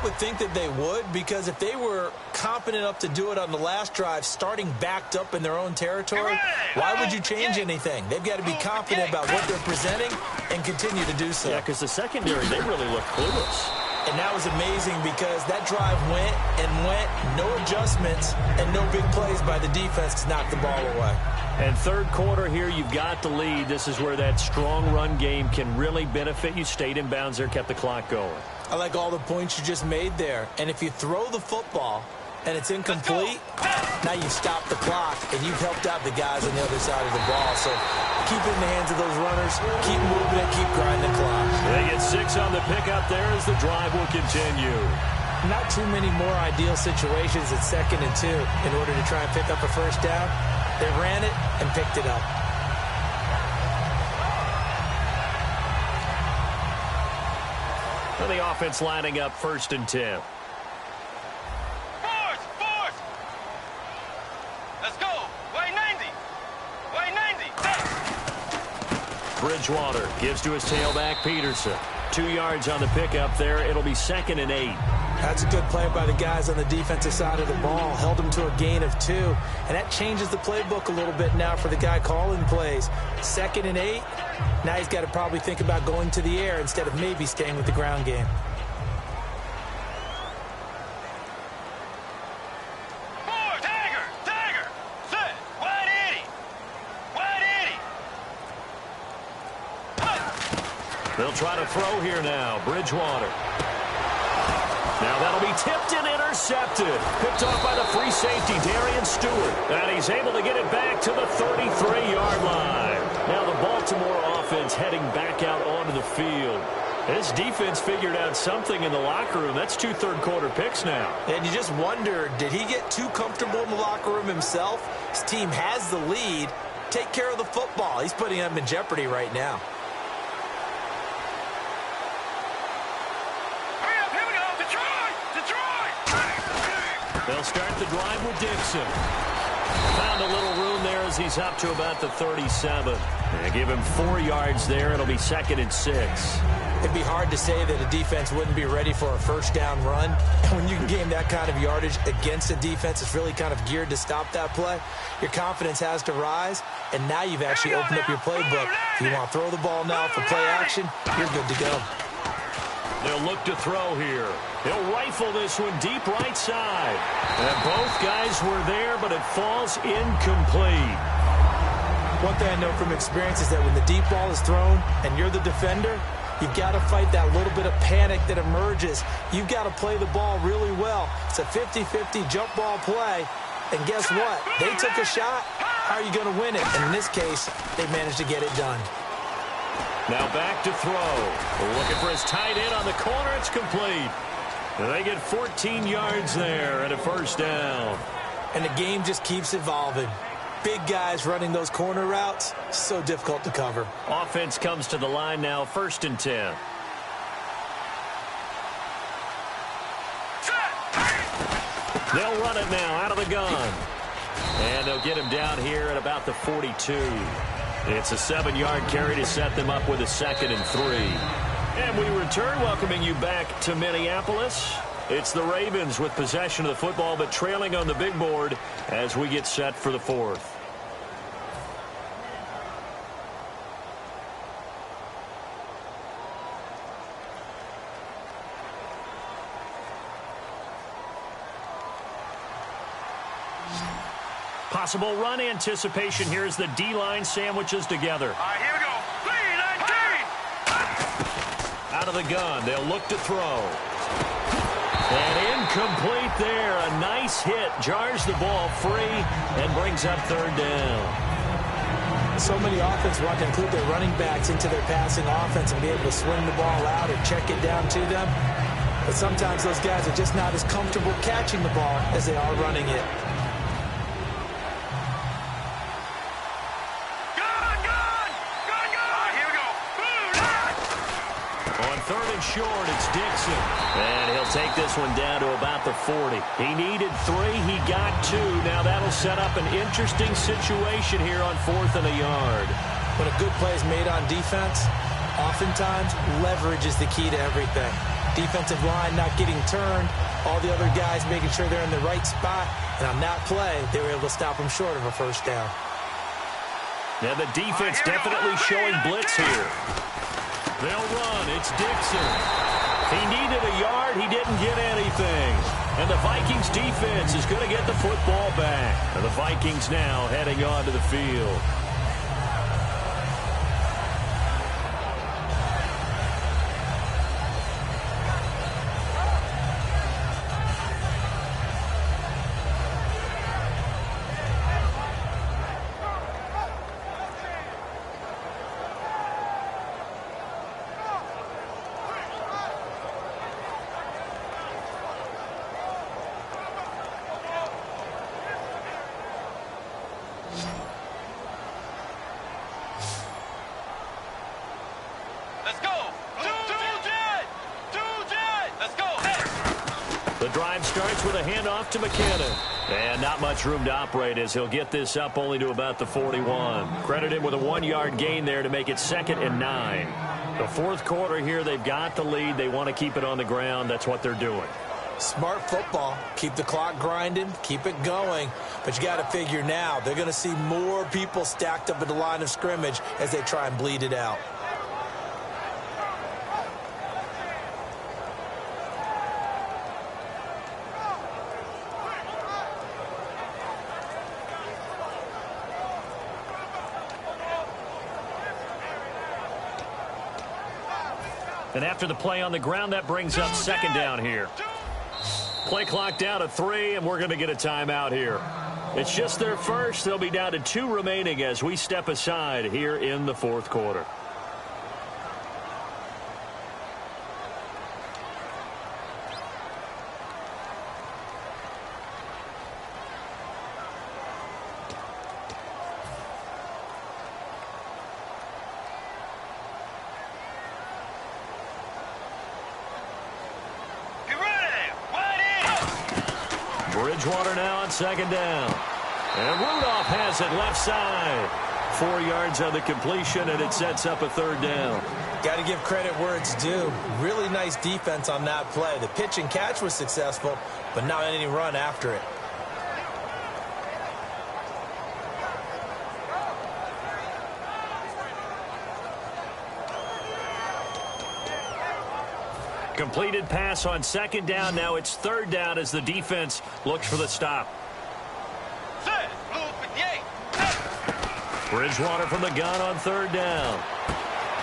would think that they would, because if they were confident enough to do it on the last drive, starting backed up in their own territory, why would you change anything? They've got to be confident about what they're presenting and continue to do so. Yeah, because the secondary, they really look clueless. And that was amazing because that drive went and went, no adjustments, and no big plays by the defense to knock the ball away. And third quarter here, you've got the lead. This is where that strong run game can really benefit you. Stayed in bounds there, kept the clock going. I like all the points you just made there. And if you throw the football and it's incomplete, now you've stopped the clock and you've helped out the guys on the other side of the ball. So keep it in the hands of those runners, keep moving it, keep grinding the clock. They get 6 on the pickup there as the drive will continue. Not too many more ideal situations at 2nd and 2 in order to try and pick up a first down. They ran it and picked it up. And the offense lining up 1st and 10. Force! Let's go! Way 90! Way 90! Bridgewater gives to his tailback, Peterson. 2 yards on the pickup there. It'll be 2nd and 8. That's a good play by the guys on the defensive side of the ball. Held them to a gain of 2. And that changes the playbook a little bit now for the guy calling plays. 2nd and 8. Now he's got to probably think about going to the air instead of maybe staying with the ground game. Tiger! Set! Wide 80! They'll try to throw here now. Bridgewater. Now that'll be tipped and intercepted. Picked off by the free safety, Darian Stewart. And he's able to get it back to the 33-yard line. Now the Baltimore offense heading back out onto the field. This defense figured out something in the locker room. That's 2 third-quarter picks now. And you just wonder, did he get too comfortable in the locker room himself? His team has the lead. Take care of the football. He's putting them in jeopardy right now. They'll start the drive with Dixon. Found a little room there as he's up to about the 37. They give him 4 yards there. It'll be 2nd and 6. It'd be hard to say that a defense wouldn't be ready for a first down run. When you can gain that kind of yardage against a defense that's really kind of geared to stop that play, your confidence has to rise, and now you've actually opened up your playbook. If you want to throw the ball now for play action, you're good to go. They'll look to throw here. He'll rifle this one deep right side. And both guys were there, but it falls incomplete. One thing I know from experience is that when the deep ball is thrown and you're the defender, you've got to fight that little bit of panic that emerges. You've got to play the ball really well. It's a 50-50 jump ball play. And guess what? They took a shot. How are you going to win it? And in this case, they managed to get it done. Now back to throw. Looking for his tight end on the corner. It's complete. And they get 14 yards there and a first down. And the game just keeps evolving. Big guys running those corner routes, so difficult to cover. Offense comes to the line now, 1st and 10. They'll run it now out of the gun. And they'll get him down here at about the 42. It's a 7-yard carry to set them up with a 2nd and 3. And we return, welcoming you back to Minneapolis. It's the Ravens with possession of the football, but trailing on the big board as we get set for the 4th. Possible run anticipation here as the D-line sandwiches together. All right, here we go. 3-19. Out of the gun, they'll look to throw. And incomplete there. A nice hit. Jars the ball free and brings up 3rd down. So many offenses want to include their running backs into their passing offense and be able to swing the ball out or check it down to them. But sometimes those guys are just not as comfortable catching the ball as they are running it. Short, it's Dixon. And he'll take this one down to about the 40. He needed 3, he got 2. Now that'll set up an interesting situation here on 4th and a yard. When a good play is made on defense, Oftentimes, leverage is the key to everything. Defensive line not getting turned, all the other guys making sure they're in the right spot, and on that play, they were able to stop them short of a first down. And the defense definitely showing blitz here. They'll run. It's Dixon. He needed a yard. He didn't get anything. And the Vikings defense is going to get the football back. And the Vikings now heading onto the field. Let's go. Let's go. The drive starts with a handoff to McKinnon. And not much room to operate as he'll get this up only to about the 41. Credit him with a 1-yard gain there to make it 2nd and 9. The fourth quarter here, they've got the lead. They want to keep it on the ground. That's what they're doing. Smart football. Keep the clock grinding. Keep it going. But you got to figure now, they're going to see more people stacked up at the line of scrimmage as they try and bleed it out. And after the play on the ground, that brings up 2nd down here. Play clock down to 3, and we're going to get a timeout here. It's just their first. They'll be down to 2 remaining as we step aside here in the fourth quarter. Bridgewater now on 2nd down. And Rudolph has it left side. 4 yards on the completion, and it sets up a 3rd down. Got to give credit where it's due. Really nice defense on that play. The pitch and catch was successful, but not any run after it. Completed pass on 2nd down. Now it's 3rd down as the defense looks for the stop. Bridgewater from the gun on 3rd down.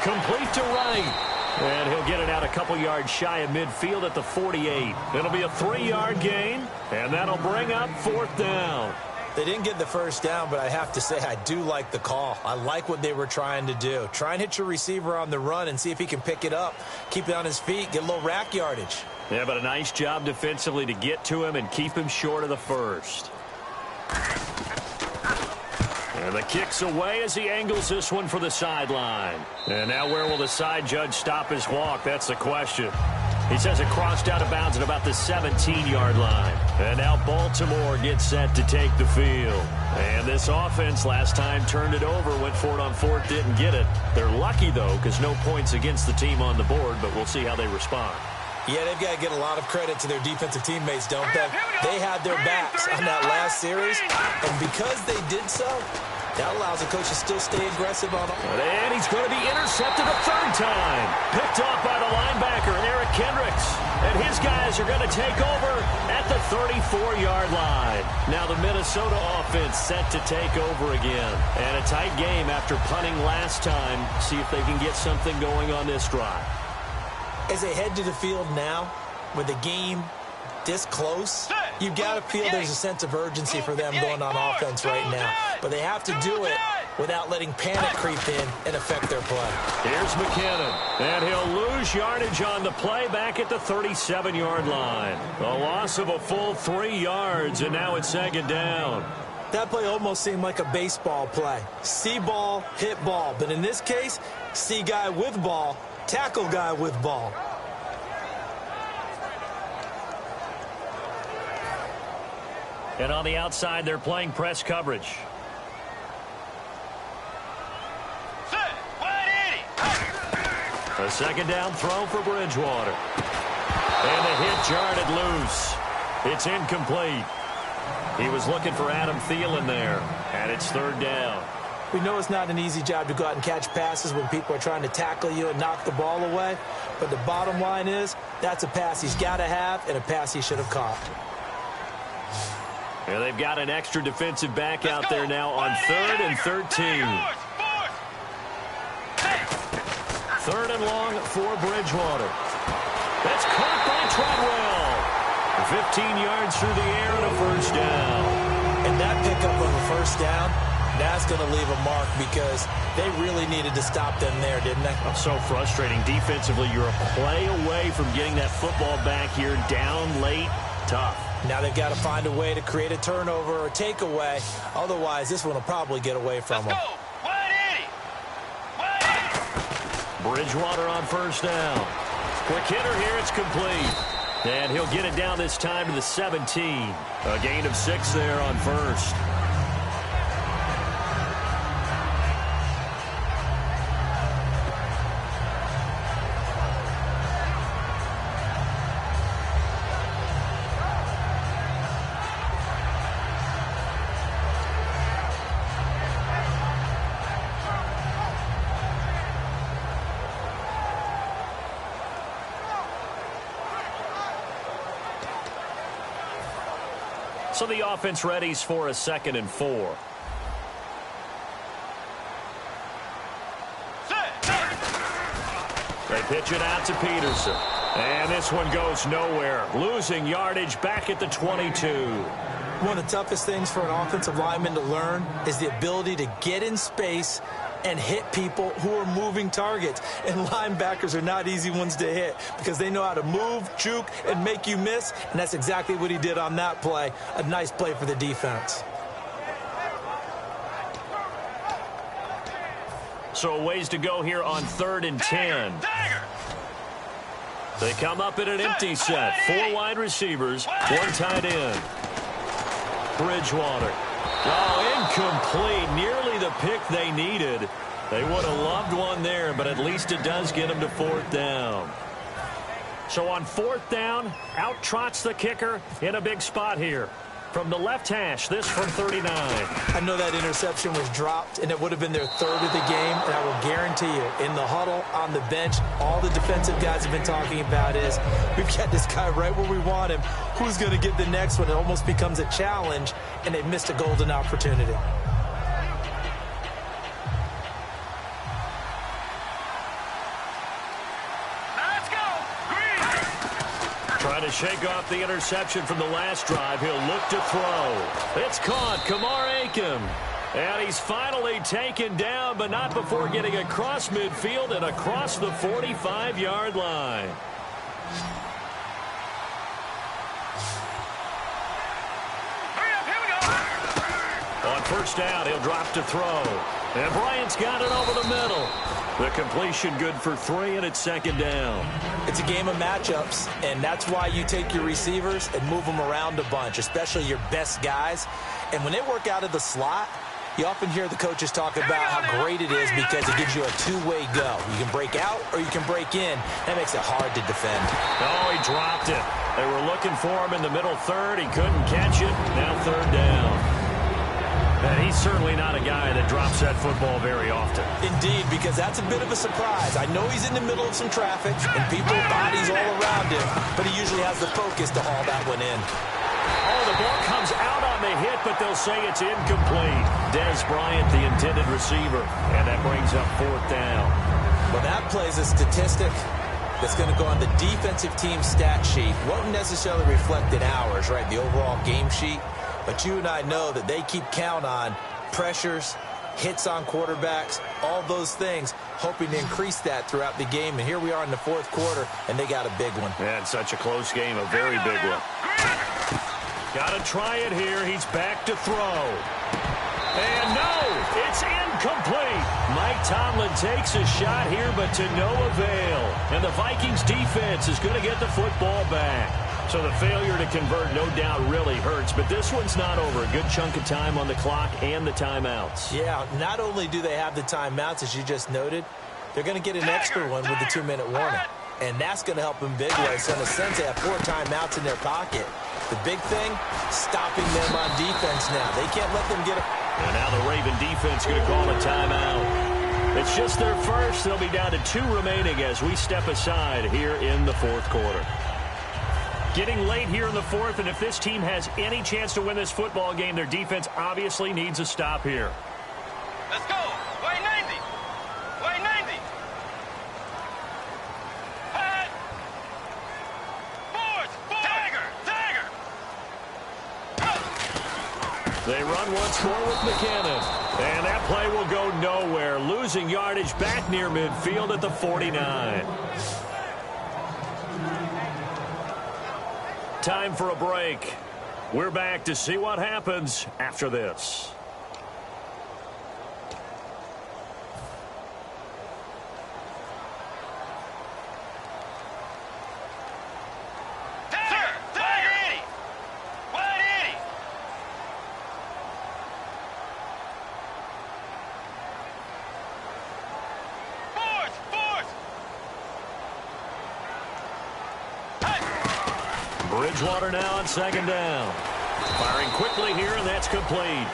Complete to right. And he'll get it out a couple yards shy of midfield at the 48. It'll be a 3-yard gain, and that'll bring up 4th down. They didn't get the first down, but I have to say I do like the call. I like what they were trying to do. Try and hit your receiver on the run and see if he can pick it up. Keep it on his feet, get a little rack yardage. Yeah, but a nice job defensively to get to him and keep him short of the first. And the kick's away as he angles this one for the sideline. And now where will the side judge stop his walk? That's the question. He says it crossed out of bounds at about the 17-yard line. And now Baltimore gets set to take the field. And this offense last time turned it over, went for it on 4th, didn't get it. They're lucky, though, because no points against the team on the board, but we'll see how they respond. Yeah, they've got to get a lot of credit to their defensive teammates, don't they? They had their backs on that last series, and because they did so, that allows the coach to still stay aggressive on them. And he's going to be intercepted a 3rd time. Picked off by the linebacker, Eric Kendricks. And his guys are going to take over at the 34-yard line. Now the Minnesota offense set to take over again. And a tight game after punting last time. See if they can get something going on this drive. As they head to the field now, with the game this close, you've got to feel there's a sense of urgency for them going on offense right now. But they have to do it without letting panic creep in and affect their play. Here's McKinnon, and he'll lose yardage on the play back at the 37-yard line. A loss of a full 3 yards, and now it's 2nd down. That play almost seemed like a baseball play. See ball, hit ball. But in this case, see guy with ball, tackle guy with ball. And on the outside, they're playing press coverage. A second down throw for Bridgewater. And the hit jarred loose. It's incomplete. He was looking for Adam Thielen there, and it's third down. We know it's not an easy job to go out and catch passes when people are trying to tackle you and knock the ball away. But the bottom line is, that's a pass he's got to have and a pass he should have caught. And they've got an extra defensive back out there now on 3rd and 13. 3rd and long for Bridgewater. That's caught by Treadwell. 15 yards through the air and a first down. And that pickup of a first down, that's going to leave a mark because they really needed to stop them there, didn't they? Oh, so frustrating. Defensively, you're a play away from getting that football back here down late. Tough. Now they've got to find a way to create a turnover or a takeaway. Otherwise, this one will probably get away from them. Bridgewater on first down. Quick hitter here. It's complete. And he'll get it down this time to the 17. A gain of 6 there on first. So the offense readies for a 2nd and 4. They pitch it out to Peterson. And this one goes nowhere. Losing yardage back at the 22. One of the toughest things for an offensive lineman to learn is the ability to get in space and hit people who are moving targets. And linebackers are not easy ones to hit because they know how to move, juke, and make you miss. And that's exactly what he did on that play. A nice play for the defense. So a ways to go here on 3rd and 10. They come up in an empty set. 4 wide receivers, 1 tight end. Bridgewater. Oh, incomplete. Nearly the pick they needed. They would have loved one there, but at least it does get them to 4th down. So on 4th down, out trots the kicker in a big spot here. From the left hash, this from 39. I know that interception was dropped, and it would have been their 3rd of the game, and I will guarantee you, in the huddle, on the bench, all the defensive guys have been talking about is, we've got this guy right where we want him. Who's going to get the next one? It almost becomes a challenge, and they missed a golden opportunity. Trying to shake off the interception from the last drive. He'll look to throw. It's caught. Kamar Aiken. And he's finally taken down, but not before getting across midfield and across the 45-yard line. On first down, he'll drop to throw. And Bryant's got it over the middle. The completion good for 3, and it's 2nd down. It's a game of matchups, and that's why you take your receivers and move them around a bunch, especially your best guys. And when they work out of the slot, you often hear the coaches talk about how great it is because it gives you a two-way go. You can break out or you can break in. That makes it hard to defend. Oh, he dropped it. They were looking for him in the middle 3rd. He couldn't catch it. Now 3rd down. And he's certainly not a guy that drops that football very often. Indeed, because that's a bit of a surprise. I know he's in the middle of some traffic and people, bodies all around him, but he usually has the focus to haul that one in. Oh, the ball comes out on the hit, but they'll say it's incomplete. Des Bryant, the intended receiver, and that brings up 4th down. Well, that plays a statistic that's going to go on the defensive team stat sheet. Won't necessarily reflect in ours, right, the overall game sheet. But you and I know that they keep count on pressures, hits on quarterbacks, all those things, hoping to increase that throughout the game. And here we are in the 4th quarter, and they got a big one. And such a close game, a very big one. Got to try it here. He's back to throw. And no, it's incomplete. Mike Tomlin takes a shot here, but to no avail. And the Vikings defense is going to get the football back. So the failure to convert, no doubt, really hurts. But this one's not over. A good chunk of time on the clock and the timeouts. Yeah, not only do they have the timeouts, as you just noted, they're going to get an extra one with the 2-minute warning. And that's going to help them big way. So in a sense, they have 4 timeouts in their pocket. The big thing, stopping them on defense now. They can't let them get a... And now the Raven defense going to call a timeout. It's just their first. They'll be down to 2 remaining as we step aside here in the fourth quarter. Getting late here in the fourth, and if this team has any chance to win this football game, their defense obviously needs a stop here. Let's go. Way 90. Way 90. Hot. Force. Dagger. Dagger. They run once more with McKinnon. And that play will go nowhere. Losing yardage back near midfield at the 49. Time for a break. We're back to see what happens after this. Bridgewater now on second down. Firing quickly here, and that's complete.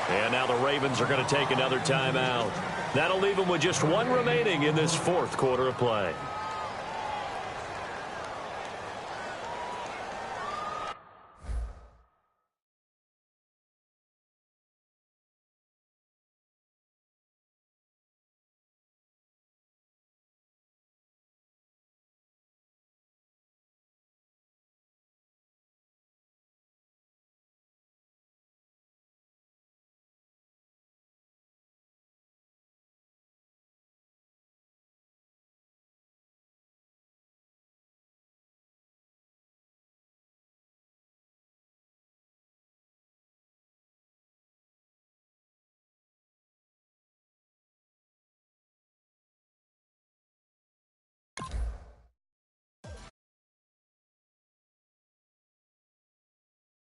And now the Ravens are going to take another timeout. That'll leave them with just 1 remaining in this fourth quarter of play.